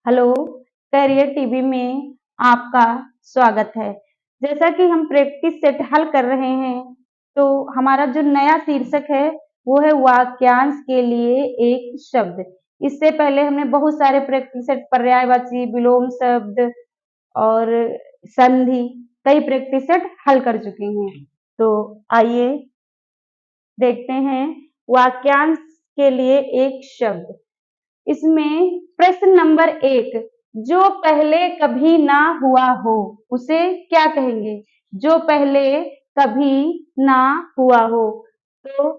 Hello, career TV में आपका स्वागत है। जैसा कि हम प्रैक्टिस सेट हल कर रहे हैं, तो हमारा जो नया शीर्षक है वो है वाक्यांश के लिए एक शब्द। इससे पहले हमने बहुत सारे प्रैक्टिस सेट पर्यायवाची, विलोम शब्द और संधि कई प्रैक्टिस सेट हल कर चुके हैं। तो आइए देखते हैं वाक्यांश के लिए एक शब्द। इसमें प्रश्न नंबर 1, जो पहले कभी ना हुआ हो उसे क्या कहेंगे? जो पहले कभी ना हुआ हो, तो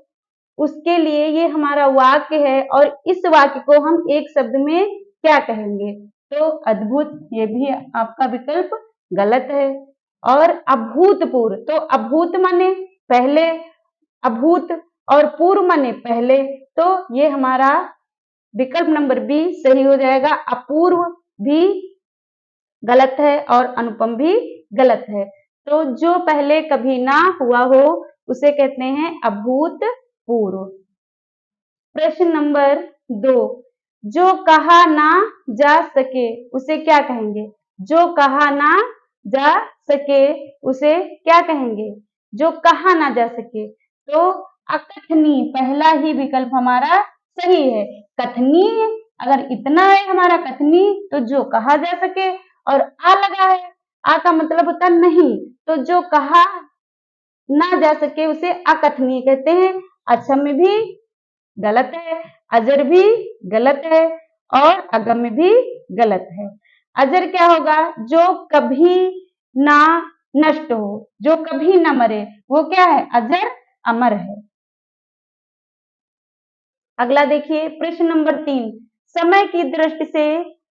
उसके लिए ये हमारा वाक्य है और इस वाक्य को हम एक शब्द में क्या कहेंगे? तो अद्भुत, ये भी आपका विकल्प गलत है। और अभूतपूर्व, तो अभूत माने पहले, अभूत और पूर्व माने पहले, तो ये हमारा विकल्प नंबर बी सही हो जाएगा। अपूर्व भी गलत है और अनुपम भी गलत है। तो जो पहले कभी ना हुआ हो उसे कहते हैं अभूतपूर्व। प्रश्न नंबर 2, जो कहा ना जा सके उसे क्या कहेंगे? जो कहा ना जा सके उसे क्या कहेंगे? जो कहा ना जा सके, तो अकथनीय पहला ही विकल्प हमारा सही है। कथनीय अगर इतना है हमारा कथनीय, तो जो कहा जा सके, और आ लगा है, आ का मतलब होता नहीं, तो जो कहा ना जा सके उसे अकथनीय कहते हैं। अक्षम्य भी गलत है, अजर भी गलत है और अगम्य भी गलत है। अजर क्या होगा? जो कभी ना नष्ट हो, जो कभी ना मरे, वो क्या है? अजर, अमर है। अगला देखिए प्रश्न नंबर 3, समय की दृष्टि से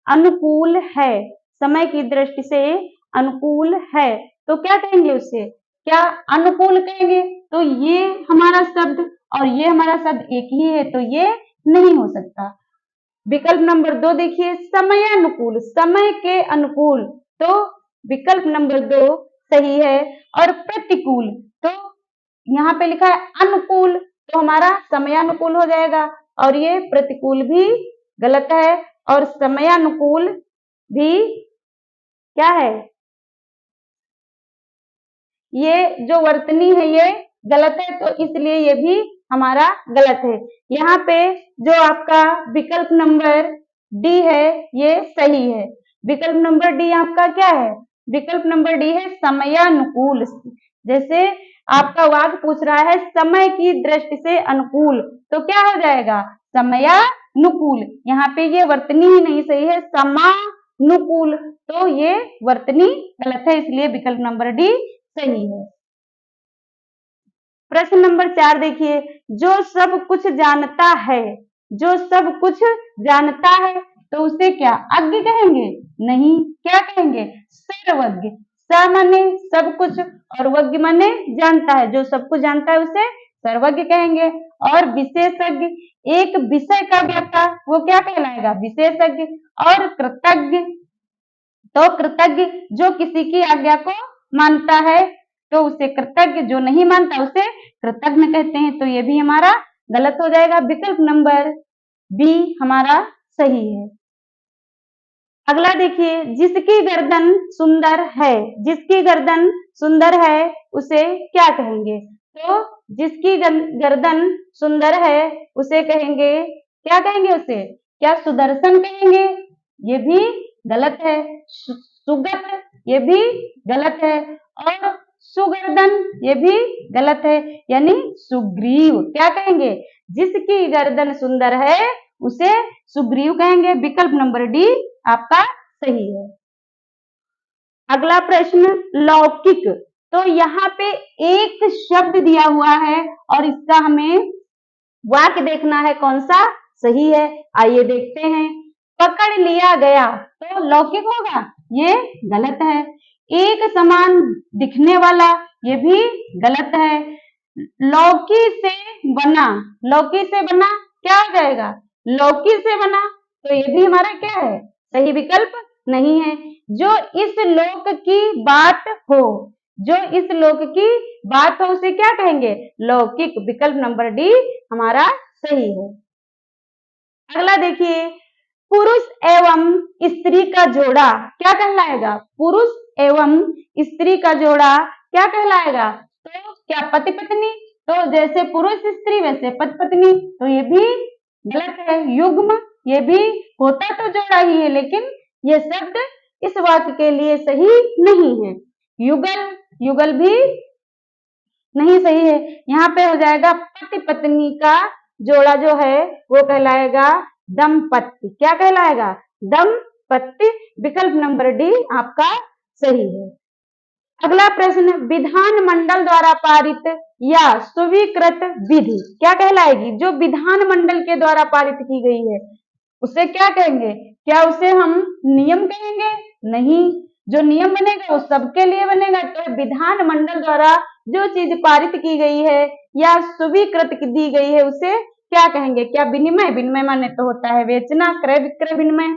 अनुकूल है। समय की दृष्टि से अनुकूल है, तो क्या कहेंगे उसे? क्या अनुकूल कहेंगे? तो ये हमारा शब्द और ये हमारा शब्द एक ही है, तो ये नहीं हो सकता। विकल्प नंबर 2 देखिए, समयानुकूल, समय के अनुकूल, तो विकल्प नंबर 2 सही है। और प्रतिकूल, तो यहाँ पे लिखा है अनुकूल, तो हमारा समयानुकूल हो जाएगा और ये प्रतिकूल भी गलत है और समयानुकूल भी क्या है? ये जो वर्तनी है ये गलत है, तो इसलिए ये भी हमारा गलत है। यहाँ पे जो आपका विकल्प नंबर डी है ये सही है। विकल्प नंबर डी आपका क्या है? विकल्प नंबर डी है समयानुकूल। जैसे आपका वाक्य पूछ रहा है समय की दृष्टि से अनुकूल, तो क्या हो जाएगा? समयानुकूल। यहाँ पे ये वर्तनी ही नहीं सही है, समानुकूल, तो ये वर्तनी गलत है, इसलिए विकल्प नंबर डी सही है। प्रश्न नंबर 4 देखिए, जो सब कुछ जानता है, जो सब कुछ जानता है, तो उसे क्या अज्ञ कहेंगे? नहीं, क्या कहेंगे? सर्वज्ञ। स माने सब कुछ और वज्ञ माने जानता है, जो सब कुछ जानता है उसे सर्वज्ञ कहेंगे। और विशेषज्ञ, एक विषय का ज्ञाता, वो क्या कहलाएगा? विशेषज्ञ। और कृतज्ञ, तो कृतज्ञ जो किसी की आज्ञा को मानता है, तो उसे कृतज्ञ, जो नहीं मानता उसे कृतज्ञ कहते हैं, तो ये भी हमारा गलत हो जाएगा। विकल्प नंबर बी हमारा सही है। अगला देखिए, जिसकी गर्दन सुंदर है, जिसकी गर्दन सुंदर है उसे क्या कहेंगे? तो जिसकी गर्दन सुंदर है उसे कहेंगे, क्या कहेंगे उसे? क्या सुदर्शन कहेंगे? ये भी गलत है। सुगत, ये भी गलत है। और सुगर्दन, ये भी गलत है, यानी सुग्रीव। क्या कहेंगे? जिसकी गर्दन सुंदर है उसे सुग्रीव कहेंगे। विकल्प नंबर डी आपका सही है। अगला प्रश्न लौकिक, तो यहाँ पे एक शब्द दिया हुआ है और इसका हमें वाक्य देखना है कौन सा सही है। आइए देखते हैं। पकड़ लिया गया, तो लौकिक होगा? ये गलत है। एक समान दिखने वाला, ये भी गलत है। लौकी से बना, लौकी से बना क्या हो जाएगा? लौकी से बना, तो ये भी हमारा क्या है? सही विकल्प नहीं है। जो इस लोक की बात हो, जो इस लोक की बात हो उसे क्या कहेंगे? लौकिक। विकल्प नंबर डी हमारा सही है। अगला देखिए, पुरुष एवं स्त्री का जोड़ा क्या कहलाएगा? पुरुष एवं स्त्री का जोड़ा क्या कहलाएगा? तो क्या पति पत्नी? तो जैसे पुरुष स्त्री वैसे पति पत्नी, तो ये भी गलत है। युग्म, ये भी होता तो जोड़ा ही है, लेकिन ये शब्द इस वाक्य के लिए सही नहीं है। युगल, युगल भी नहीं सही है। यहाँ पे हो जाएगा पति पत्नी का जोड़ा जो है वो कहलाएगा दंपत्ति। क्या कहलाएगा? दंपत्ति। विकल्प नंबर डी आपका सही है। अगला प्रश्न, विधानमंडल द्वारा पारित या स्वीकृत विधि क्या कहलाएगी? जो विधानमंडल के द्वारा पारित की गई है उसे क्या कहेंगे? क्या उसे हम नियम कहेंगे? नहीं, जो नियम बनेगा वो सबके लिए बनेगा। तो विधानमंडल द्वारा जो चीज पारित की गई है या स्वीकृत दी गई है उसे क्या कहेंगे? क्या विनिमय? विनिमय माने तो होता है बेचना, क्रय विक्रय विनिमय।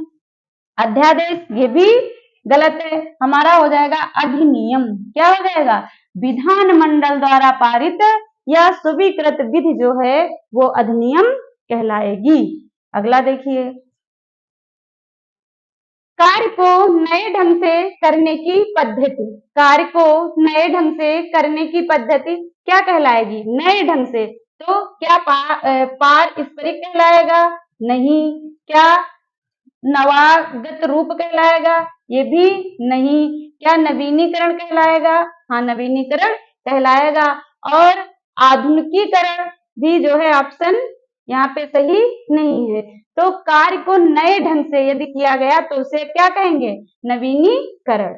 अध्यादेश, ये भी गलत है। हमारा हो जाएगा अधिनियम। क्या हो जाएगा? विधानमंडल द्वारा पारित या स्वीकृत विधि जो है वो अधिनियम कहलाएगी। अगला देखिए, कार्य को नए ढंग से करने की पद्धति, कार्य को नए ढंग से करने की पद्धति क्या कहलाएगी? नए ढंग से। तो क्या पारस्परिक कहलाएगा? नहीं। क्या नवागत रूप कहलाएगा? ये भी नहीं। क्या नवीनीकरण कहलाएगा? हाँ, नवीनीकरण कहलाएगा। और आधुनिकीकरण भी जो है ऑप्शन यहाँ पे सही नहीं है। तो कार्य को नए ढंग से यदि किया गया तो उसे क्या कहेंगे? नवीनीकरण।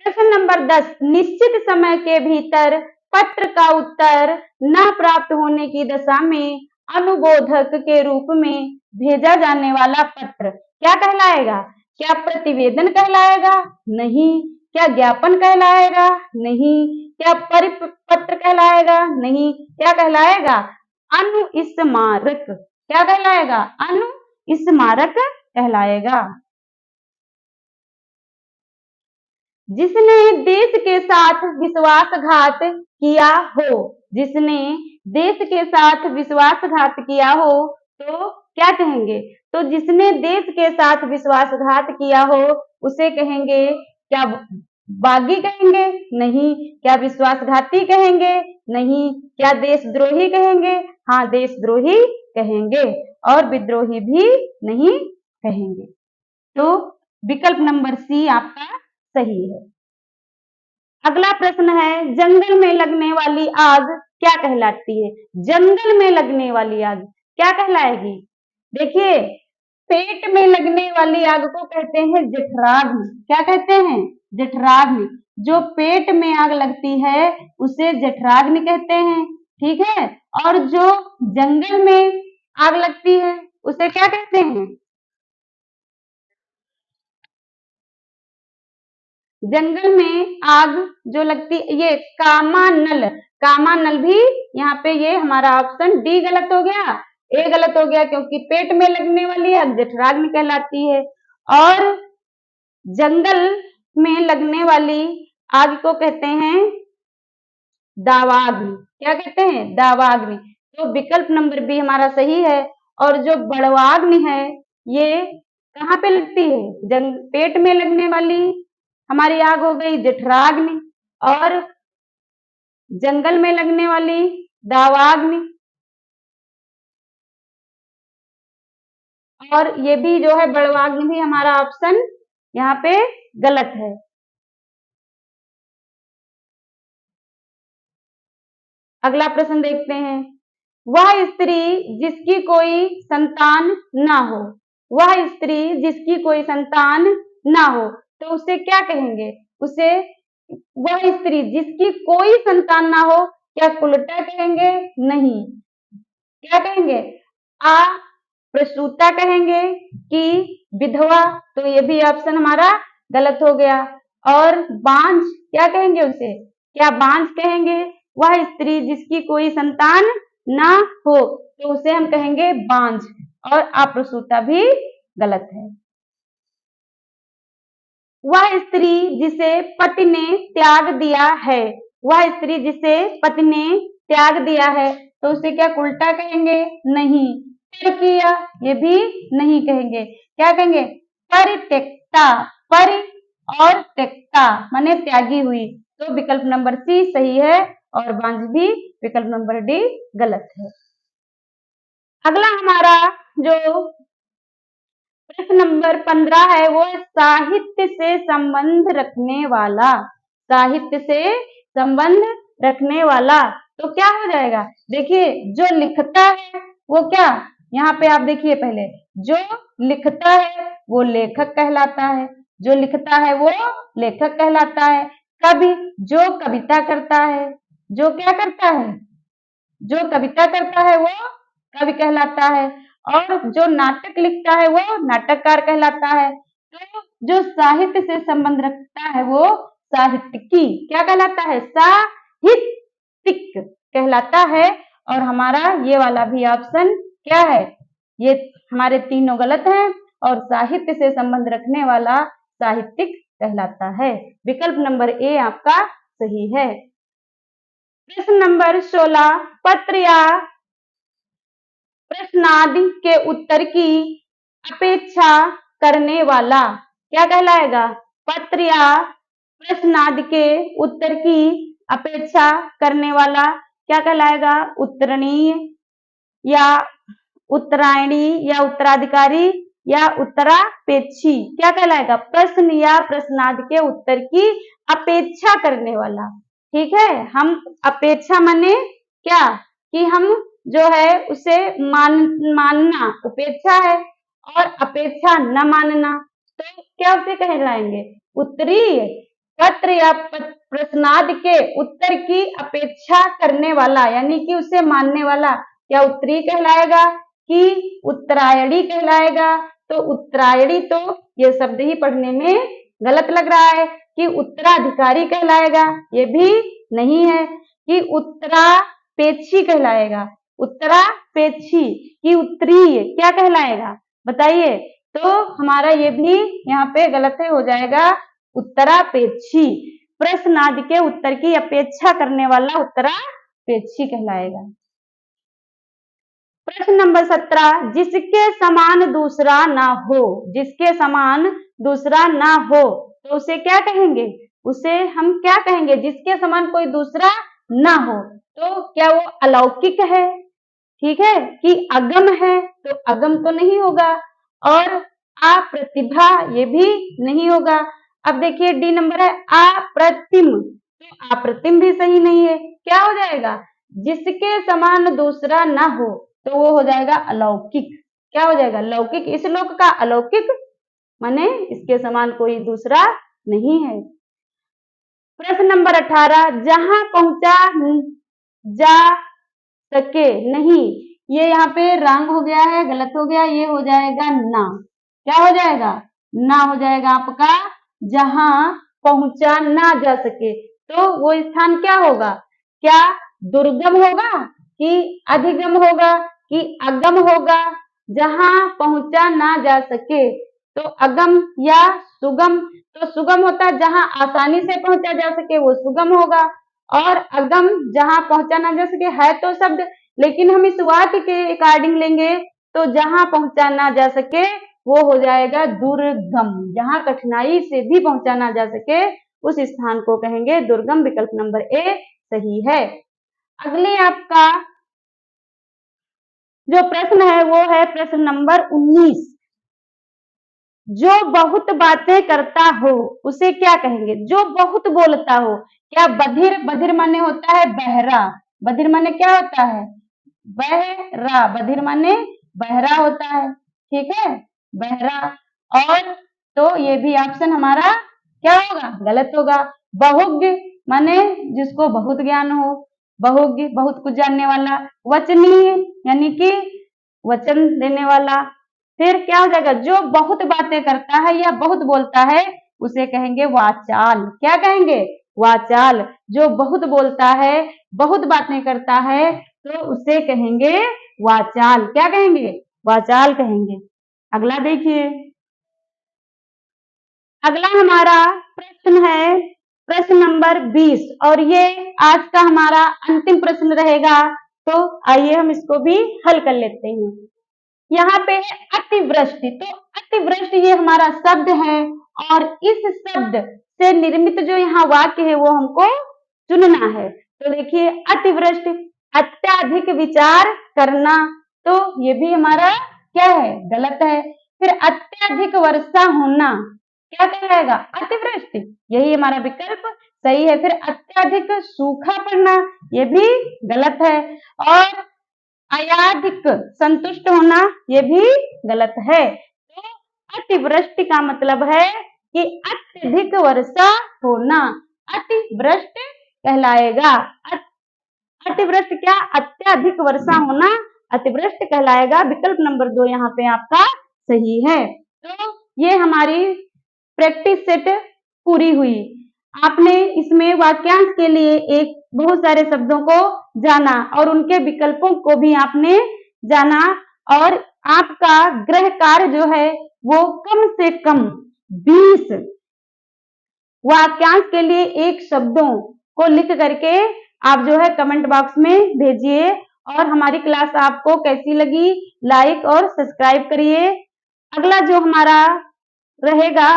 प्रश्न नंबर 10, निश्चित समय के भीतर पत्र का उत्तर न प्राप्त होने की दशा में अनुबोधक के रूप में भेजा जाने वाला पत्र क्या कहलाएगा? क्या प्रतिवेदन कहलाएगा? नहीं। क्या ज्ञापन कहलाएगा? नहीं। क्या परिपत्र कहलाएगा? नहीं। क्या कहलाएगा? अनुस्मारक। क्या कहलाएगा? अनुस्मारक कहलाएगा। जिसने देश के साथ विश्वासघात किया हो, जिसने देश के साथ विश्वासघात किया हो तो क्या कहेंगे? तो जिसने देश के साथ विश्वासघात किया हो उसे कहेंगे क्या? बागी कहेंगे? नहीं। क्या विश्वासघाती कहेंगे? नहीं। क्या देशद्रोही कहेंगे? हाँ, देशद्रोही कहेंगे। और विद्रोही भी नहीं कहेंगे। तो विकल्प नंबर सी आपका सही है। अगला प्रश्न है, जंगल में लगने वाली आग क्या कहलाती है? जंगल में लगने वाली आग क्या कहलाएगी? देखिए, पेट में लगने वाली आग को कहते हैं जठराग्नि। क्या कहते हैं? जठराग्नि। जो पेट में आग लगती है उसे जठराग्नि कहते हैं। ठीक है। और जो जंगल में आग लगती है उसे क्या कहते हैं? जंगल में आग जो लगती ये कामानल। कामानल भी यहाँ पे ये हमारा ऑप्शन डी गलत हो गया। ए गलत हो गया क्योंकि पेट में लगने वाली आग जठराग्नि कहलाती है और जंगल में लगने वाली आग को कहते हैं दावाग्नि। क्या कहते हैं? दावाग्नि। तो विकल्प नंबर बी हमारा सही है। और जो बड़वाग्नि है ये कहाँ पे लगती है? पेट में लगने वाली हमारी आग हो गई जठराग्नि और जंगल में लगने वाली दावाग्नि। और ये भी जो है बड़वाग्नि भी हमारा ऑप्शन यहाँ पे गलत है। अगला प्रश्न देखते हैं, वह स्त्री जिसकी कोई संतान ना हो, वह स्त्री जिसकी कोई संतान ना हो तो उसे क्या कहेंगे? उसे वह स्त्री जिसकी कोई संतान ना हो क्या कुलटा कहेंगे? नहीं। क्या कहेंगे? अप्रसूता कहेंगे कि विधवा? तो ये भी ऑप्शन हमारा गलत हो गया। और बांझ क्या कहेंगे उसे? क्या बांझ कहेंगे? वह स्त्री जिसकी कोई संतान ना हो तो उसे हम कहेंगे बांझ। और अप्रसूता भी गलत है। वह स्त्री जिसे पति ने त्याग दिया है, वह स्त्री जिसे पति ने त्याग दिया है तो उसे क्या उल्टा कहेंगे? नहीं। पर किया, ये भी नहीं कहेंगे। क्या कहेंगे? परित्यक्ता, परि और त्यक्ता माने त्यागी हुई। तो विकल्प नंबर सी सही है और बांझ भी विकल्प नंबर डी गलत है। अगला हमारा जो प्रश्न नंबर 15 है वो साहित्य से संबंध रखने वाला। साहित्य से संबंध रखने वाला तो क्या हो जाएगा? देखिए जो लिखता है वो क्या, यहाँ पे आप देखिए पहले, जो लिखता है वो लेखक कहलाता है, जो लिखता है वो लेखक कहलाता है। कवि जो कविता करता है, जो क्या करता है, जो कविता करता है वो कवि कहलाता है, और जो नाटक लिखता है वो नाटककार कहलाता है। तो जो साहित्य से संबंध रखता है वो साहित्यिकी क्या कहलाता है? साहित्यिक कहलाता है। और हमारा ये वाला भी ऑप्शन क्या है? ये हमारे तीनों गलत हैं और साहित्य से संबंध रखने वाला साहित्यिक कहलाता है। विकल्प नंबर ए आपका सही है। प्रश्न नंबर 16 पत्र या प्रश्नादि के उत्तर की अपेक्षा करने वाला क्या कहलाएगा? पत्र या प्रश्नादि के उत्तर की अपेक्षा करने वाला क्या कहलाएगा? उत्तरणीय या उत्तरायणी या उत्तराधिकारी या उत्तरापेक्षी क्या कहलाएगा? प्रश्न या प्रश्नादि के उत्तर की अपेक्षा करने वाला। ठीक है, हम अपेक्षा माने क्या कि हम जो है उसे मानना उपेक्षा है, और अपेक्षा न मानना तो क्या उसे कहलाएंगे? उत्तरीय। पत्र या प्रश्नादि के उत्तर की अपेक्षा करने वाला यानी कि उसे मानने वाला क्या उत्तरीय कहलाएगा कि उत्तरायणी कहलाएगा? तो उत्तरायणी तो ये शब्द ही पढ़ने में गलत लग रहा है कि उत्तराधिकारी कहलाएगा, ये भी नहीं है कि उत्तरापेक्षी कहलाएगा। उत्तरापेक्षी कि उत्तरीय क्या कहलाएगा बताइए? तो हमारा ये भी यहाँ पे गलत है, हो जाएगा उत्तरापेक्षी। प्रश्नादि के उत्तर की अपेक्षा करने वाला उत्तरापेक्षी कहलाएगा। प्रश्न नंबर 17 जिसके समान दूसरा ना हो, जिसके समान दूसरा ना हो तो उसे क्या कहेंगे? उसे हम क्या कहेंगे? जिसके समान कोई दूसरा ना हो तो क्या वो अलौकिक है? ठीक है कि अगम है? तो अगम तो नहीं होगा, और अप्रतिभा ये भी नहीं होगा। अब देखिए डी नंबर है अप्रतिम, तो अप्रतिम भी सही नहीं है। क्या हो जाएगा? जिसके समान दूसरा ना हो तो वो हो जाएगा अलौकिक। क्या हो जाएगा? लौकिक। इस लोक का अलौकिक माने इसके समान कोई दूसरा नहीं है। प्रश्न नंबर 18 जहां पहुंचा जा सके नहीं, ये यहाँ पे रंग हो गया है, गलत हो गया, ये हो जाएगा ना। क्या हो जाएगा? ना हो जाएगा आपका। जहां पहुंचा ना जा सके तो वो स्थान क्या होगा? क्या दुर्गम होगा कि अधिगम होगा कि अगम होगा? जहां पहुंचा ना जा सके तो अगम या सुगम। तो सुगम होता है जहां आसानी से पहुंचा जा सके वो सुगम होगा, और अगम जहां पहुंचा ना जा सके है तो शब्द, लेकिन हम इस वाक्य के अकॉर्डिंग लेंगे तो जहां पहुंचा ना जा सके वो हो जाएगा दुर्गम। जहां कठिनाई से भी पहुंचा ना जा सके उस स्थान को कहेंगे दुर्गम। विकल्प नंबर ए सही है। अगले आपका जो प्रश्न है वो है प्रश्न नंबर 19 जो बहुत बातें करता हो उसे क्या कहेंगे? जो बहुत बोलता हो। क्या बधिर? बधिर माने होता है बहरा। बधिर माने क्या होता है? बहरा। बधिर माने बहरा होता है। ठीक है, बहरा। और तो ये भी ऑप्शन हमारा क्या होगा? गलत होगा। बहुज्ञ माने जिसको बहुत ज्ञान हो, बहुज्ञ बहुत कुछ जानने वाला। वचनीय यानी कि वचन देने वाला। फिर क्या हो जाएगा? जो बहुत बातें करता है या बहुत बोलता है उसे कहेंगे वाचाल। क्या कहेंगे? वाचाल। जो बहुत बोलता है, बहुत बातें करता है तो उसे कहेंगे वाचाल। क्या कहेंगे? वाचाल कहेंगे। अगला देखिए, अगला हमारा प्रश्न है प्रश्न नंबर 20 और ये आज का हमारा अंतिम प्रश्न रहेगा। तो आइए हम इसको भी हल कर लेते हैं। यहाँ पे है अतिवृष्टि। तो अतिवृष्टि ये हमारा शब्द है और इस शब्द से निर्मित जो यहाँ वाक्य है वो हमको चुनना है। तो देखिए अतिवृष्टि, अत्याधिक विचार करना, तो ये भी हमारा क्या है, गलत है। फिर अत्याधिक वर्षा होना क्या कहलाएगा, अतिवृष्टि, यही हमारा विकल्प सही है। फिर अत्याधिक सूखा पड़ना ये भी गलत है। और अयाधिक संतुष्ट होना ये भी गलत है। तो अतिवृष्टि का मतलब है कि अत्यधिक वर्षा होना, अतिवृष्ट कहलाएगा। अतिवृष्ट क्या, अत्याधिक वर्षा होना अतिवृष्ट कहलाएगा। विकल्प नंबर 2 यहाँ पे आपका सही है। तो ये हमारी प्रैक्टिस सेट पूरी हुई। आपने इसमें वाक्यांश के लिए एक बहुत सारे शब्दों को जाना और उनके विकल्पों को भी आपने जाना और आपका गृह कार्य जो है वो कम से कम 20 वाक्यांश के लिए एक शब्दों को लिख करके आप जो है कमेंट बॉक्स में भेजिए। और हमारी क्लास आपको कैसी लगी लाइक और सब्सक्राइब करिए। अगला जो हमारा रहेगा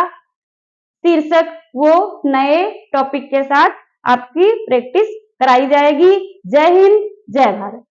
शीर्षक वो नए टॉपिक के साथ आपकी प्रैक्टिस कराई जाएगी। जय हिंद, जय भारत।